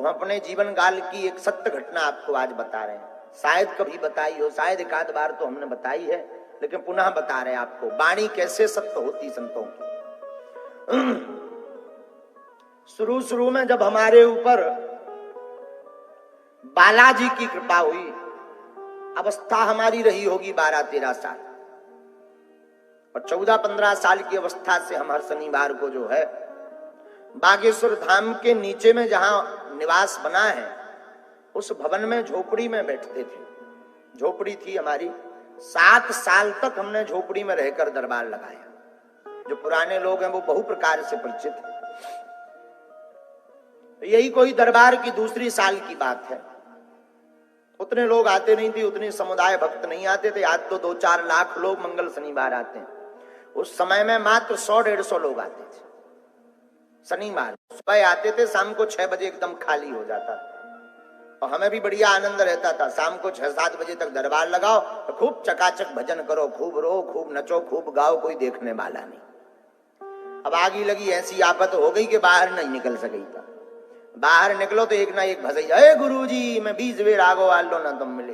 हम अपने जीवन काल की एक सत्य घटना आपको आज बता रहे हैं। शायद कभी बताई हो, शायद एक आध बार तो हमने बताई है, लेकिन पुनः बता रहे हैं आपको वाणी कैसे सत्य होती संतों की। शुरू में जब हमारे ऊपर बालाजी की कृपा हुई, अवस्था हमारी रही होगी 12-13 साल, और 14-15 साल की अवस्था से हम हर शनिवार को जो है बागेश्वर धाम के नीचे में जहां निवास बना है उस भवन में झोपड़ी में बैठते थे। झोपड़ी थी हमारी, 7 साल तक हमने झोपड़ी में रहकर दरबार लगाया। जो पुराने लोग हैं वो बहु प्रकार से परिचित हैं। यही कोई दरबार की दूसरी साल की बात है। उतने लोग आते नहीं थे, उतने समुदाय भक्त नहीं आते थे। आज तो 2-4 लाख लोग मंगल शनिवार आते हैं। उस समय में मात्र 100-150 लोग आते थे शनिवार। सुबह आते थे, शाम को 6 बजे एकदम खाली हो जाता था। और हमें भी बढ़िया आनंद रहता था। शाम को 6-7 बजे तक दरबार लगाओ तो खूब चकाचक भजन करो, खूब रो, खूब नचो, खूब गाओ, कोई देखने वाला नहीं। अब आगी लगी ऐसी आफत हो गई कि बाहर नहीं निकल सकी था। बाहर निकलो तो एक ना एक भसैया, अरे गुरुजी मैं 20 बेर आगो आल लो ना तुम मिले।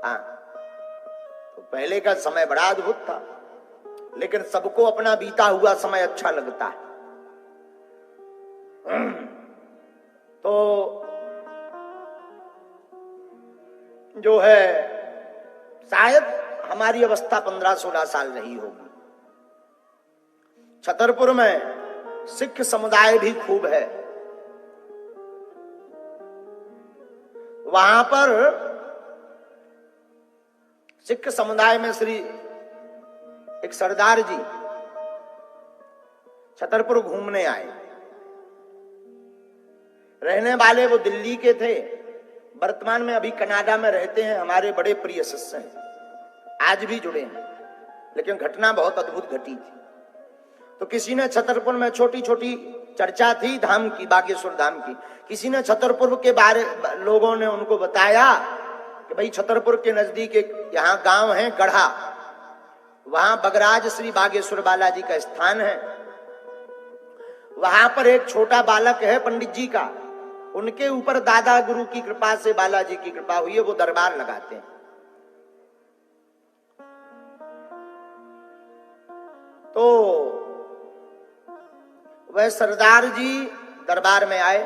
हाँ, तो पहले का समय बड़ा अद्भुत था, लेकिन सबको अपना बीता हुआ समय अच्छा लगता है। तो जो है शायद हमारी अवस्था 15-16 साल रही होगी। छतरपुर में सिख समुदाय भी खूब है। वहां पर सिख समुदाय में श्री एक सरदार जी छतरपुर घूमने आए। रहने वाले वो दिल्ली के थे, वर्तमान में अभी कनाडा में रहते हैं। हमारे बड़े प्रिय शिष्य हैं, आज भी जुड़े हैं। लेकिन घटना बहुत अद्भुत घटी थी। तो किसी ने छतरपुर में छोटी छोटी चर्चा थी धाम की, बागेश्वर धाम की। किसी ने छतरपुर के बारे लोगों ने उनको बताया कि भाई छतरपुर के नजदीक एक यहाँ गांव है गढ़ा, वहां बगराज श्री बागेश्वर बालाजी का स्थान है। वहां पर एक छोटा बालक है पंडित जी का, उनके ऊपर दादा गुरु की कृपा से बालाजी की कृपा हुई है, वो दरबार लगाते हैं। तो वह सरदार जी दरबार में आए,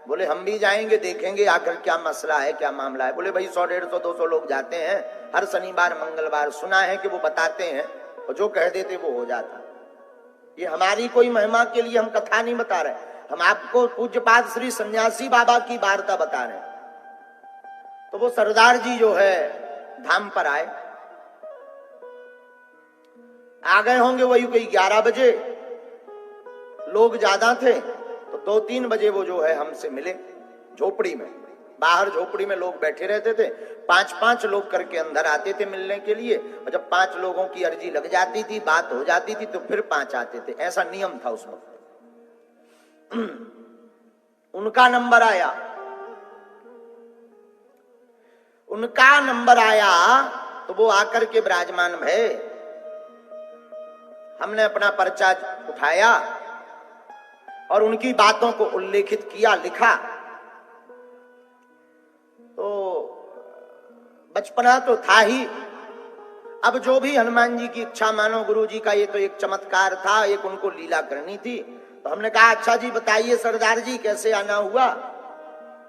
बोले हम भी जाएंगे, देखेंगे आखिर क्या मसला है, क्या मामला है। बोले भाई 100-150-200 लोग जाते हैं हर शनिवार मंगलवार, सुना है कि वो बताते हैं और जो कह देते वो हो जाता। ये हमारी कोई महिमा के लिए हम कथा नहीं बता रहे, हम आपको पूज्यपाद श्री सन्यासी बाबा की वार्ता बता रहे हैं। तो वो सरदार जी जो है धाम पर आए, आ गए होंगे वही कोई 11 बजे, लोग ज्यादा थे। तो 2-3 बजे वो जो है हमसे मिले झोपड़ी में। बाहर झोपड़ी में लोग बैठे रहते थे, 5-5 लोग करके अंदर आते थे मिलने के लिए। और जब 5 लोगों की अर्जी लग जाती थी, बात हो जाती थी, तो फिर 5 आते थे। ऐसा नियम था उस वक्त। उनका नंबर आया, तो वो आकर के विराजमान भये। हमने अपना पर्चा उठाया और उनकी बातों को उल्लेखित किया, लिखा। तो बचपना तो था ही, अब जो भी हनुमान जी की इच्छा मानो, गुरु जी का ये तो एक चमत्कार था, एक उनको लीला करनी थी। तो हमने कहा अच्छा जी बताइए सरदार जी कैसे आना हुआ।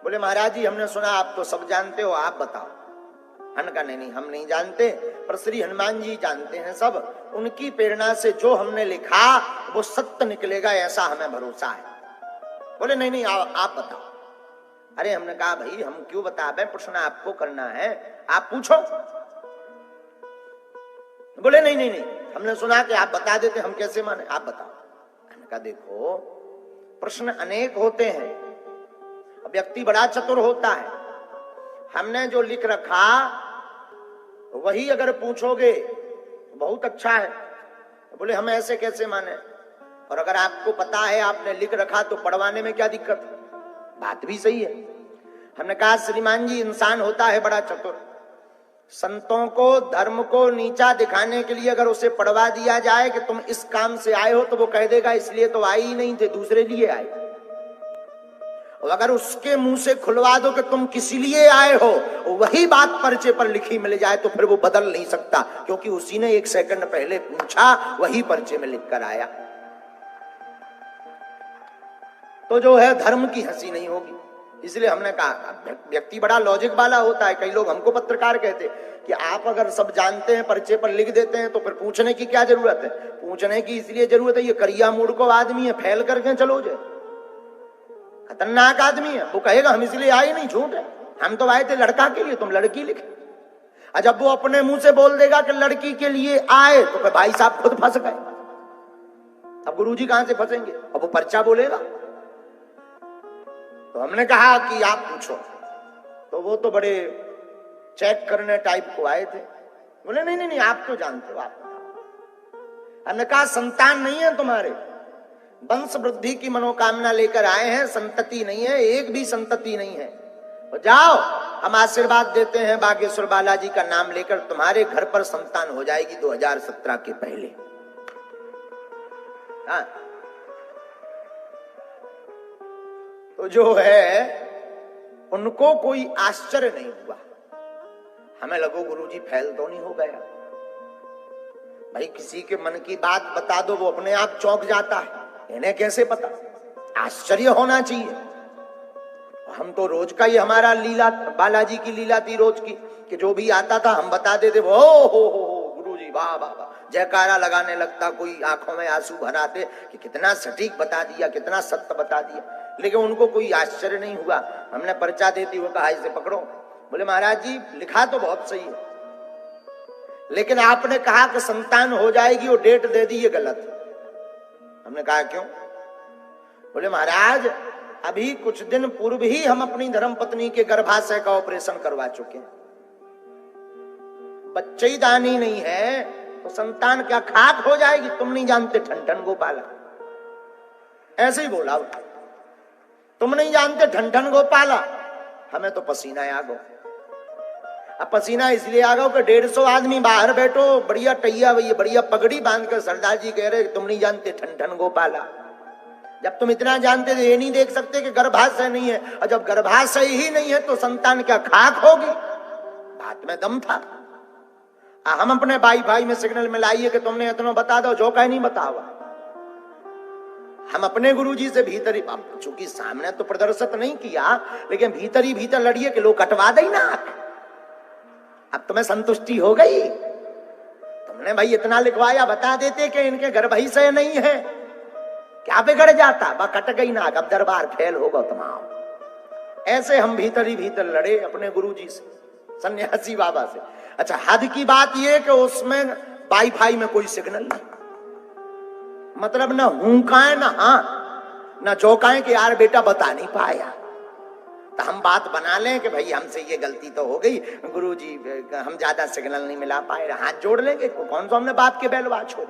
बोले महाराज जी हमने सुना आप तो सब जानते हो, आप बताओ। हमने कहा नहीं हम नहीं जानते, पर श्री हनुमान जी जानते हैं सब। उनकी प्रेरणा से जो हमने लिखा वो सत्य निकलेगा, ऐसा हमें भरोसा है। बोले नहीं आप बताओ। अरे हमने कहा भाई हम क्यों बताएं, प्रश्न आपको करना है, आप पूछो। बोले नहीं हमने सुना कि आप बता देते, हम कैसे माने, आप बताओ। हमने कहा देखो प्रश्न अनेक होते हैं, व्यक्ति बड़ा चतुर होता है। हमने जो लिख रखा वही अगर पूछोगे तो बहुत अच्छा है। बोले हम ऐसे कैसे माने, और अगर आपको पता है आपने लिख रखा तो पढ़वाने में क्या दिक्कत है, बात भी सही है। हमने कहा श्रीमान जी इंसान होता है बड़ा चतुर, संतों को धर्म को नीचा दिखाने के लिए अगर उसे पढ़वा दिया जाए कि तुम इस काम से आए हो, तो वो कह देगा इसलिए तो आए ही नहीं थे, दूसरे लिए आए। अगर उसके मुंह से खुलवा दो कि तुम किस लिए आए हो, वही बात पर्चे पर लिखी मिल जाए तो फिर वो बदल नहीं सकता, क्योंकि उसी ने 1 सेकंड पहले पूछा, वही पर्चे में लिख कर आया। तो जो है धर्म की हंसी नहीं होगी। इसलिए हमने कहा व्यक्ति बड़ा लॉजिक वाला होता है। कई लोग हमको पत्रकार कहते कि आप अगर सब जानते हैं पर्चे पर लिख देते हैं तो फिर पूछने की क्या जरूरत है। पूछने की इसलिए जरूरत है, ये करिया मूड को आदमी है, फैल करके चलो जाए, खतरनाक आदमी है। वो कहेगा हम इसलिए आए नहीं, झूठ है, हम तो आए थे लड़का के लिए, तुम लड़की लिखे। और जब वो अपने मुंह से बोल देगा कि लड़की के लिए आए तो फिर भाई साहब खुद फंस गए। अब गुरुजी कहां से फंसेंगे, अब वो पर्चा बोलेगा। तो हमने कहा कि आप पूछो, तो वो तो बड़े चेक करने टाइप को आए थे। बोले नहीं नहीं नहीं, आप तो जानते हो, आप बताओ। हमने कहा संतान नहीं है तुम्हारे, वंश वृद्धि की मनोकामना लेकर आए हैं, संतति नहीं है, एक भी संतति नहीं है। तो जाओ, हम आशीर्वाद देते हैं बागेश्वर बालाजी का नाम लेकर तुम्हारे घर पर संतान हो जाएगी 2017 के पहले। हाँ। तो जो है उनको कोई आश्चर्य नहीं हुआ। हमें लगो गुरुजी फैल तो नहीं हो गया। भाई किसी के मन की बात बता दो, वो अपने आप चौंक जाता है, इन्हें कैसे पता। आश्चर्य होना चाहिए। हम तो रोज का ही हमारा लीला, बालाजी की लीला थी रोज की, कि जो भी आता था हम बता देते, वो हो गुरुजी वाह वाह वाह, जयकारा लगाने लगता, कोई आंखों में आंसू भराते कि कितना सटीक बता दिया, कितना सत्य बता दिया। लेकिन उनको कोई आश्चर्य नहीं हुआ। हमने पर्चा देती वो कहा इसे पकड़ो। बोले महाराज जी लिखा तो बहुत सही है, लेकिन आपने कहा कि संतान हो जाएगी, वो डेट दे दी, ये गलत है। हमने कहा क्यों? बोले महाराज अभी कुछ दिन पूर्व ही हम अपनी धर्मपत्नी के गर्भाशय का ऑपरेशन करवा चुके हैं, बच्चे ही दानी नहीं है तो संतान क्या खाक हो जाएगी? तुम नहीं जानते ठन गोपाला, ऐसे ही बोला। तुम नहीं जानते ठन गोपाला, हमें तो पसीना आ गो। अब पसीना इसलिए आ गया कि 150 आदमी बाहर बैठो, बढ़िया टैया भैया, बढ़िया पगड़ी बांध कर सरदार जी कह रहे तुम नहीं जानते ठन गोपाला। जब तुम इतना जानते थे ये नहीं देख सकते कि गर्भाशय नहीं है, और जब गर्भाशय ही नहीं है तो संतान क्या खाक होगी? बात में दम था। हम अपने भाई में सिग्नल मिलाइए कि तुमने इतना बता दो, जो कहीं नहीं बतावा। हम अपने गुरुजी से भीतर ही, चूंकि सामने तो प्रदर्शित नहीं किया, लेकिन भीतर ही भीतर लड़िए कि लोग कटवा दे ना। अब तुम्हें संतुष्टि हो गई? तुमने भाई इतना लिखवाया, बता देते कि इनके गर्भाशय नहीं है, क्या बिगड़ जाता? बा कट गई ना, अब दरबार फेल होगा तमाम। ऐसे हम भीतर ही भीतर लड़े अपने गुरुजी से, सन्यासी बाबा से। अच्छा, हद की बात यह कि उसमें वाईफाई में कोई सिग्नल नहीं, मतलब ना हुंकाए ना हाँ ना चौकाए कि यार बेटा बता नहीं पाया। तो हम बात बना लें कि भाई हमसे ये गलती तो हो गई गुरुजी, हम ज्यादा सिग्नल नहीं मिला पाए, हाथ जोड़ लेंगे। कौन सा हमने बाप के बैल बात छोड़,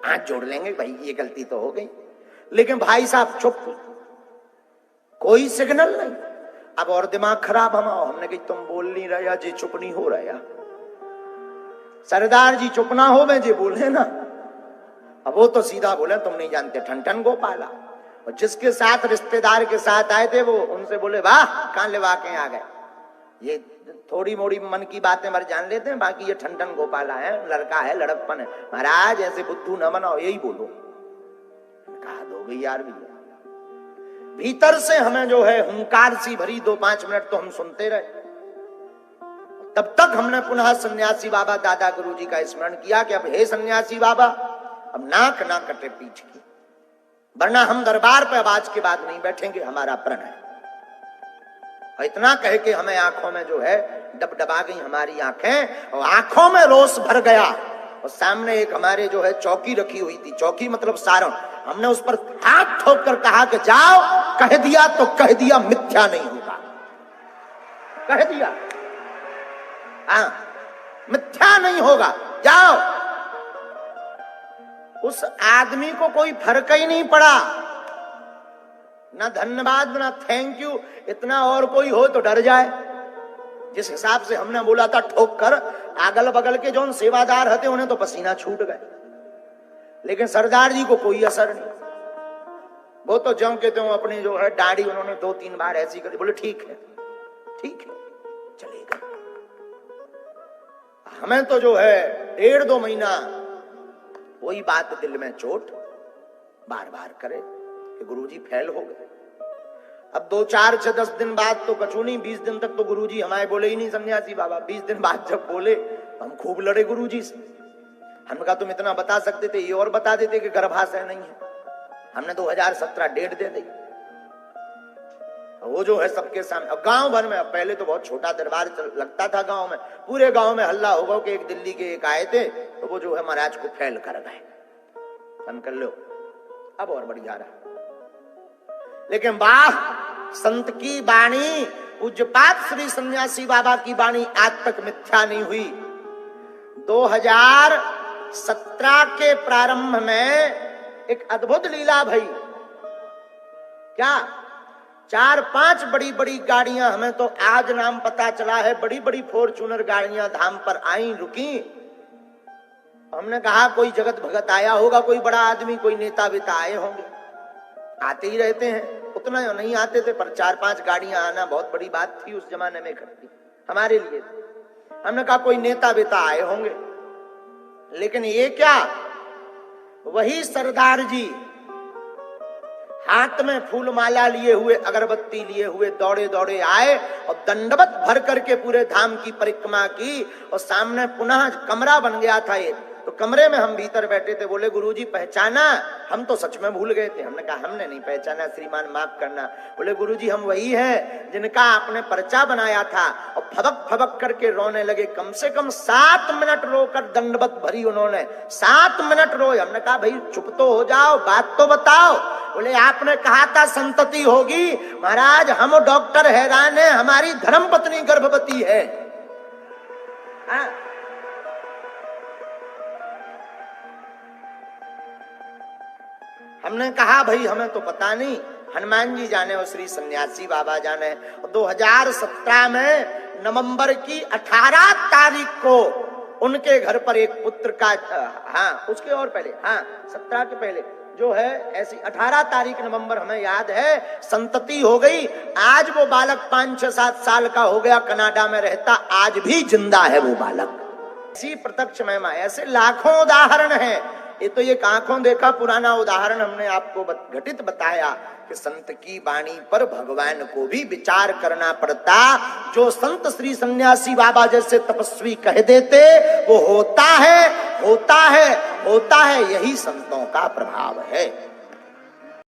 हाथ जोड़ लेंगे भाई ये गलती तो हो गई। लेकिन भाई साहब चुप, कोई सिग्नल नहीं। अब और दिमाग खराब हमने कही तुम बोल नहीं रहा जी, चुप नहीं हो रहा। सरदार जी चुप ना हो मैं जी बोले ना। अब वो तो सीधा बोले तुम नहीं जानते ठन गोपाला। और जिसके साथ रिश्तेदार के साथ आए थे वो उनसे बोले वाह कहां लेवा के आ गए। ये थोड़ी मोड़ी मन की बातें मर जान लेते हैं, बाकी ये ठन गोपाला है, लड़का है, लड़कपन है। महाराज ऐसे बुद्धू न बनाओ, यही बोलो। कहा दो गई यार भैया। भीतर से हमें जो है हुंकार सी भरी 2-5 मिनट तो हम सुनते रहे। तब तक हमने पुनः सन्यासी बाबा दादा गुरुजी का स्मरण किया कि अब हे सन्यासी बाबा, अब नाक ना कटे पीठ की, वरना हम दरबार पे अब आज के बाद नहीं बैठेंगे, हमारा प्रण है। और इतना कह के हमें आंखों में जो है डबडबा गई हमारी आंखें, और आंखों में रोष भर गया। और सामने एक हमारे जो है चौकी रखी हुई थी, चौकी मतलब सारण, हमने उस पर हाथ ठोक कर कहा कि जाओ, कह दिया तो कह दिया, मिथ्या नहीं होगा। कह दिया हाँ, मिथ्या नहीं होगा, जाओ। उस आदमी को कोई फर्क ही नहीं पड़ा, ना धन्यवाद ना थैंक यू, इतना और कोई हो तो डर जाए। जिस हिसाब से हमने बोला था ठोक कर, अगल बगल के जो सेवादार हते उन्हें तो पसीना छूट गए, लेकिन सरदार जी को कोई असर नहीं। वो तो ज्यों के त्यों अपनी जो है दाढ़ी उन्होंने 2-3 बार ऐसी करी, बोले ठीक है चले गए। हमें तो जो है 1.5-2 महीना वही बात दिल में चोट बार बार करे कि गुरुजी फेल हो गए। अब 2-4-10 दिन बाद तो कछु नहीं, 20 दिन तक तो गुरुजी हमारे बोले ही नहीं सन्यासी बाबा। 20 दिन बाद जब बोले तो हम खूब लड़े गुरुजी से। हमने कहा तुम इतना बता सकते थे, ये और बता देते कि गर्भाशय नहीं है। हमने 2017 डेट दे दी। वो जो है सबके सामने, अब गांव भर में, पहले तो बहुत छोटा दरबार लगता था गांव में, पूरे गांव में हल्ला होगा कि एक दिल्ली के एक आए थे तो वो जो है महाराज को फेल कर गए। हम कर लो, अब और बढ़िया रहा। लेकिन वाह, संत की वाणी, पूज्यपाद श्री सन्यासी बाबा की वाणी आज तक मिथ्या नहीं हुई। 2017 के प्रारंभ में एक अद्भुत लीला भई। क्या 4-5 बड़ी बड़ी गाड़ियां, हमें तो आज नाम पता चला है, बड़ी बड़ी फॉर्च्यूनर गाड़ियां धाम पर आई, रुकी। हमने कहा कोई जगत भगत आया होगा, कोई बड़ा आदमी, कोई नेता वेता आए होंगे। आते ही रहते हैं, उतना नहीं आते थे, पर 4-5 गाड़ियां आना बहुत बड़ी बात थी उस जमाने में इकट्ठी हमारे लिए। हमने कहा कोई नेता वेता आए होंगे, लेकिन ये क्या, वही सरदार जी हाथ में फूल माला लिए हुए, अगरबत्ती लिए हुए दौड़े दौड़े आए और दंडवत भर करके पूरे धाम की परिक्रमा की। और सामने पुनः कमरा बन गया था एक, तो कमरे में हम भीतर बैठे थे। बोले गुरुजी पहचाना? हम तो सच में भूल गए थे। हमने कहा हमने नहीं पहचाना श्रीमान, माफ करना। बोले गुरुजी हम वही हैं जिनका आपने पर्चा बनाया था। और फबक फबक करके रोने लगे। कम से कम 7 मिनट रोकर दंडवत भरी उन्होंने, 7 मिनट रोए। हमने कहा भाई चुप तो हो जाओ, बात तो बताओ। बोले आपने कहा था संतति होगी। महाराज हम डॉक्टर हैरान है, हमारी धर्मपत्नी गर्भवती है। हमने कहा भाई हमें तो पता नहीं, हनुमान जी जाने और श्री सन्यासी बाबा जाने। 2017 में नवंबर की 18 तारीख को उनके घर पर एक पुत्र का, उसके और पहले, 17 के पहले जो है ऐसी 18 तारीख नवंबर हमें याद है, संतति हो गई। आज वो बालक 5-6-7 साल का हो गया, कनाडा में रहता, आज भी जिंदा है वो बालक। ऐसी प्रत्यक्ष महिमा, ऐसे लाखों उदाहरण हैं। ये तो एक आंखों देखा पुराना उदाहरण हमने आपको घटित बताया कि संत की वाणी पर भगवान को भी विचार करना पड़ता। जो संत श्री सन्यासी बाबा जैसे तपस्वी कह देते वो होता है, होता है, होता है। यही संतों का प्रभाव है।